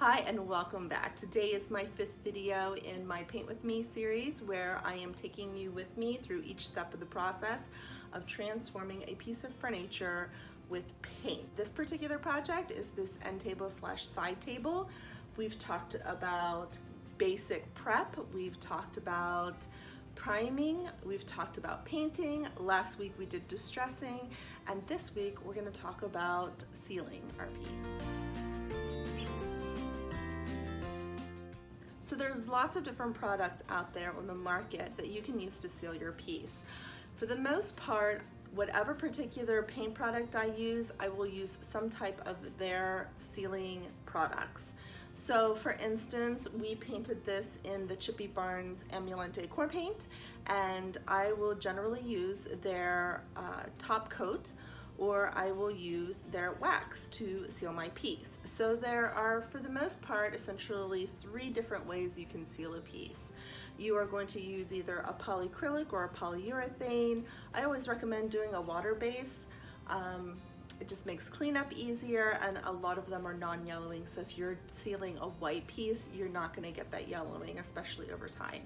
Hi and welcome back. Today is my 5th video in my Paint With Me series where I am taking you with me through each step of the process of transforming a piece of furniture with paint. This particular project is this end table slash side table. We've talked about basic prep, we've talked about priming, we've talked about painting, last week we did distressing, and this week we're going to talk about sealing our piece. So there's lots of different products out there on the market that you can use to seal your piece. For the most part, whatever particular paint product I use, I will use some type of their sealing products. So for instance, we painted this in the Chippy Barnes Ambulante Decor paint, and I will generally use their top coat, or I will use their wax to seal my piece. So there are, for the most part, essentially 3 different ways you can seal a piece. You are going to use either a polyacrylic or a polyurethane. I always recommend doing a water base. It just makes cleanup easier, and a lot of them are non-yellowing. So if you're sealing a white piece, you're not gonna get that yellowing, especially over time.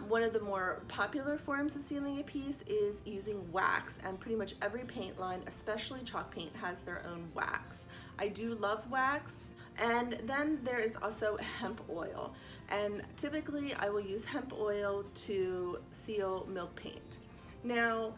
One of the more popular forms of sealing a piece is using wax, and pretty much every paint line, especially chalk paint, has their own wax. I do love wax. And then there is also hemp oil, and typically I will use hemp oil to seal milk paint. Now,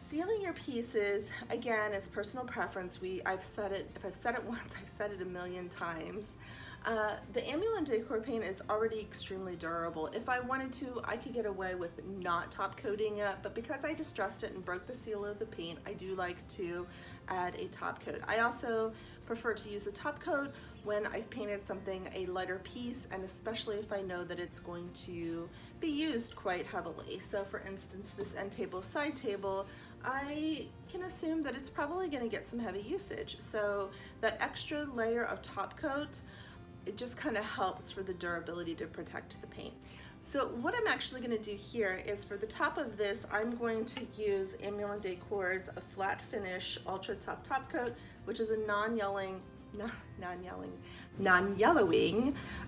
sealing your pieces, again, is personal preference. I've said it, if I've said it once, I've said it a million times. The Ambulante Decor paint is already extremely durable. If I wanted to, I could get away with not top coating it, but because I distressed it and broke the seal of the paint, I do like to add a top coat. I also prefer to use a top coat when I've painted something a lighter piece, and especially if I know that it's going to be used quite heavily. So for instance, this end table, side table, I can assume that it's probably going to get some heavy usage. So that extra layer of top coat, it just kind of helps for the durability to protect the paint. So what I'm actually going to do here is, for the top of this, I'm going to use Ambulante Decor's Flat Finish Ultra Tough Top Coat, which is a non-yellowing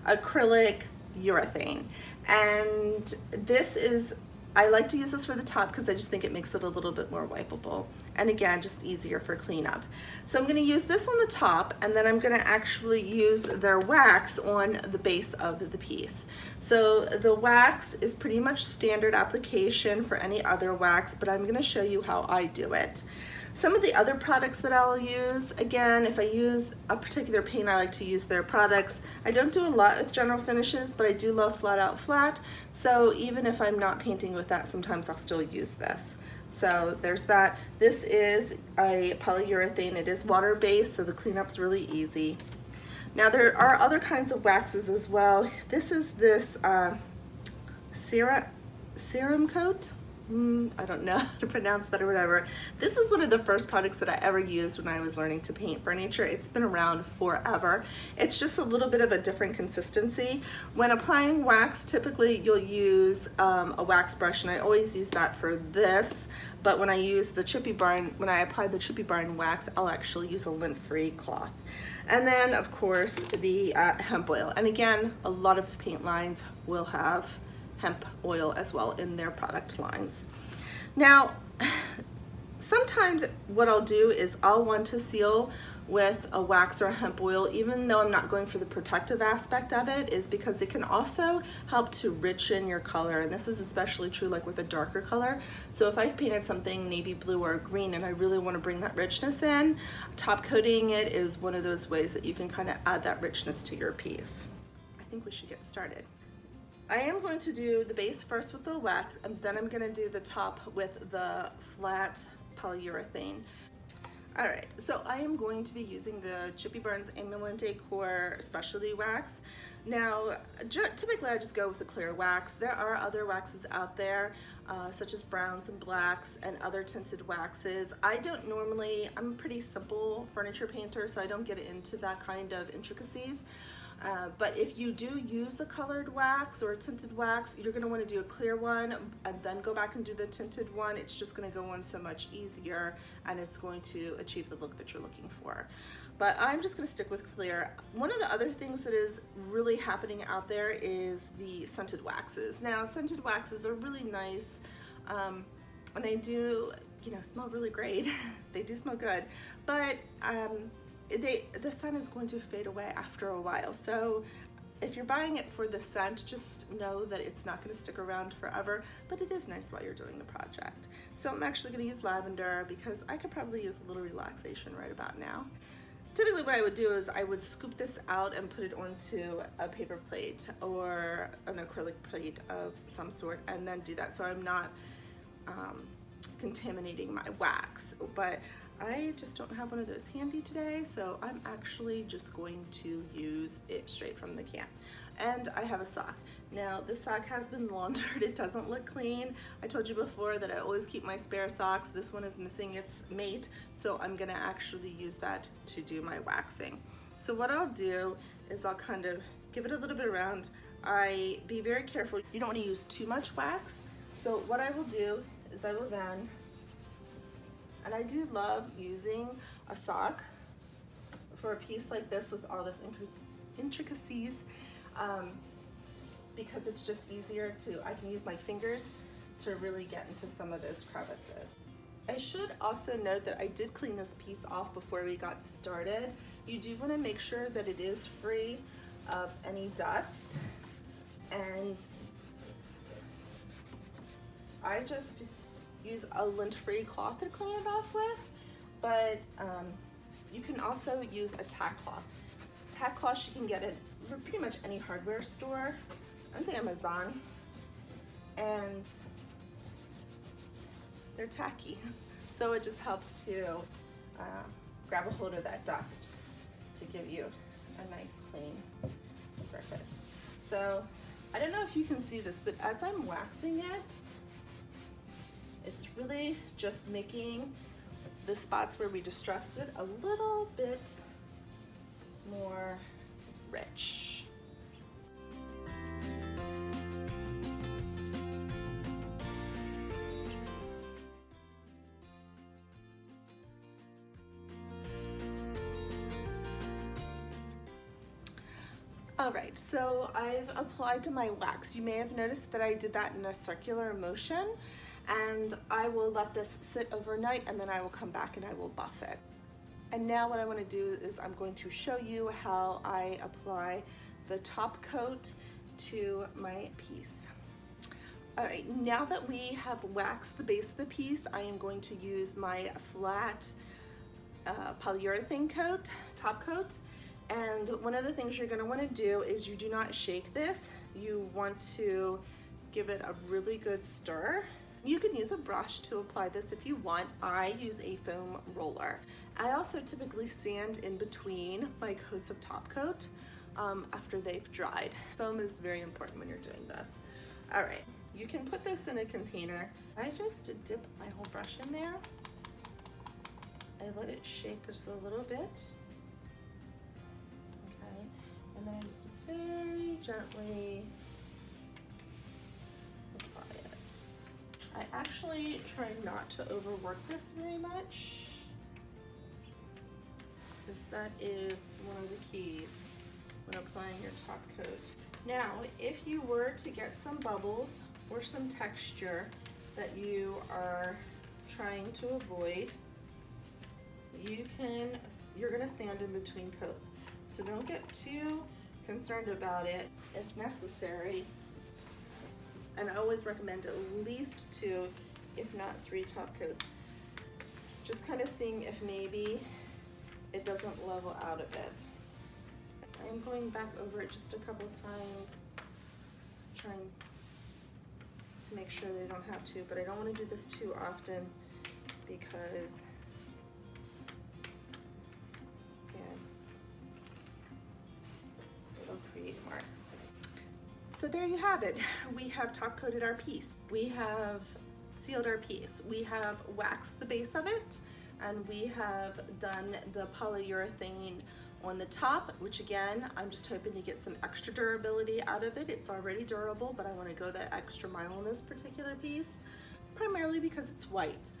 acrylic urethane. And this is, I like to use this for the top because I just think it makes it a little bit more wipeable, and again, just easier for cleanup. So I'm going to use this on the top, and then I'm going to actually use their wax on the base of the piece. So the wax is pretty much standard application for any other wax, but I'm going to show you how I do it. Some of the other products that I'll use, again, if I use a particular paint, I like to use their products. I don't do a lot with general finishes, but I do love Flat Out Flat. So even if I'm not painting with that, sometimes I'll still use this. So there's that. This is a polyurethane. It is water-based, so the cleanup's really easy. Now there are other kinds of waxes as well. This is this serum coat. I don't know how to pronounce that or whatever. This is one of the first products that I ever used when I was learning to paint furniture. It's been around forever. It's just a little bit of a different consistency. When applying wax, typically you'll use a wax brush, and I always use that for this. But when I use the when I apply the Chippy Barnes wax, I'll actually use a lint-free cloth. And then, of course, the hemp oil. And again, a lot of paint lines will have hemp oil as well in their product lines. Now, sometimes what I'll do is I'll want to seal with a wax or a hemp oil, even though I'm not going for the protective aspect of it, is because it can also help to richen your color. And this is especially true like with a darker color. So if I've painted something navy blue or green and I really want to bring that richness in, top coating it is one of those ways that you can kind of add that richness to your piece. I think we should get started. I am going to do the base first with the wax, and then I'm going to do the top with the flat polyurethane. All right, so I am going to be using the Chippy Barnes Ambulante Decor Specialty Wax. Now, typically I just go with the clear wax. There are other waxes out there, such as browns and blacks and other tinted waxes. I don't normally, I'm a pretty simple furniture painter, so I don't get into that kind of intricacies. But if you do use a colored wax or a tinted wax, you're going to want to do a clear one and then go back and do the tinted one. It's just going to go on so much easier, and it's going to achieve the look that you're looking for. but I'm just gonna stick with clear. One of the other things that is really happening out there is the scented waxes. Now, scented waxes are really nice, and they do, you know, smell really great. They do smell good, but the scent is going to fade away after a while. So if you're buying it for the scent, just know that it's not going to stick around forever, but it is nice while you're doing the project. So I'm actually going to use lavender because I could probably use a little relaxation right about now. Typically what I would do is I would scoop this out and put it onto a paper plate or an acrylic plate of some sort and then do that, so I'm not contaminating my wax. But I just don't have one of those handy today, so I'm actually just going to use it straight from the can. And I have a sock. Now, this sock has been laundered. It doesn't look clean. I told you before that I always keep my spare socks. This one is missing its mate, so I'm gonna actually use that to do my waxing. So what I'll do is I'll kind of give it a little bit around. Be very careful. You don't want to use too much wax. So what I will do is I will then, and I do love using a sock for a piece like this with all this intricacies, because it's just easier I can use my fingers to really get into some of those crevices. I should also note that I did clean this piece off before we got started. You do want to make sure that it is free of any dust, and I just use a lint-free cloth to clean it off with, but you can also use a tack cloth. Tack cloths you can get at pretty much any hardware store and Amazon, and they're tacky, so it just helps to grab a hold of that dust to give you a nice clean surface. So I don't know if you can see this, but as I'm waxing it, it's really just making the spots where we distressed it a little bit more rich. All right, so I've applied to my wax. You may have noticed that I did that in a circular motion, and I will let this sit overnight and then I will come back and I will buff it. And now what I want to do is I'm going to show you how I apply the top coat to my piece. All right, now that we have waxed the base of the piece, I am going to use my flat polyurethane coat, top coat. And one of the things you're going to want to do is you do not shake this. You want to give it a really good stir. You can use a brush to apply this if you want. I use a foam roller. I also typically sand in between my coats of top coat after they've dried. Foam is very important when you're doing this. All right, you can put this in a container. I just dip my whole brush in there. I let it shake just a little bit. Okay, and then I just very gently apply it. I actually try not to overwork this very much, because that is one of the keys when applying your top coat. Now, if you were to get some bubbles or some texture that you are trying to avoid, you're gonna sand in between coats. So don't get too concerned about it. If necessary, and I always recommend at least 2, if not 3 top coats. Just kind of seeing if maybe it doesn't level out a bit. I'm going back over it just a couple times, trying to make sure they don't have to, but I don't want to do this too often because it'll create marks. So there you have it. We have top coated our piece. We have sealed our piece. We have waxed the base of it, and we have done the polyurethane on the top, which again, I'm just hoping to get some extra durability out of it. It's already durable, but I want to go that extra mile on this particular piece, primarily because it's white.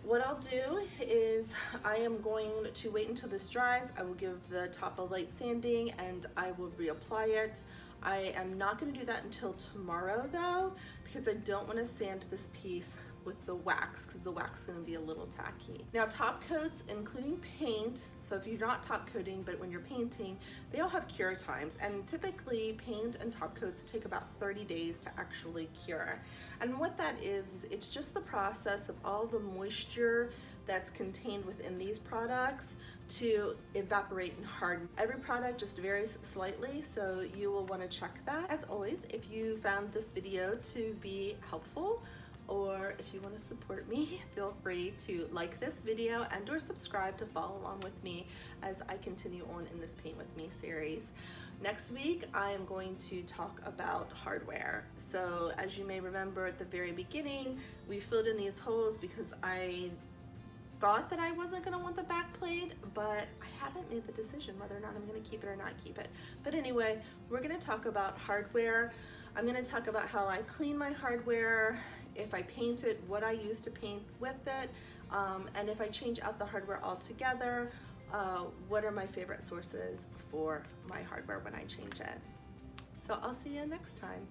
What I'll do is I am going to wait until this dries. I will give the top a light sanding and I will reapply it. I am not going to do that until tomorrow though, because I don't want to sand this piece with the wax, because the wax is going to be a little tacky. Now top coats, including paint, so if you're not top coating but when you're painting, they all have cure times, and typically paint and top coats take about 30 days to actually cure. And what that is it's just the process of all the moisture that's contained within these products to evaporate and harden. Every product just varies slightly, so you will want to check that. As always, if you found this video to be helpful, or if you want to support me, feel free to like this video and or subscribe to follow along with me as I continue on in this Paint With Me series. Next week, I am going to talk about hardware. So as you may remember at the very beginning, we filled in these holes because I thought that I wasn't gonna want the back plate, but I haven't made the decision whether or not I'm gonna keep it or not keep it. But anyway, we're gonna talk about hardware. I'm gonna talk about how I clean my hardware, if I paint it, what I use to paint with it, and if I change out the hardware altogether, what are my favorite sources for my hardware when I change it. So I'll see you next time.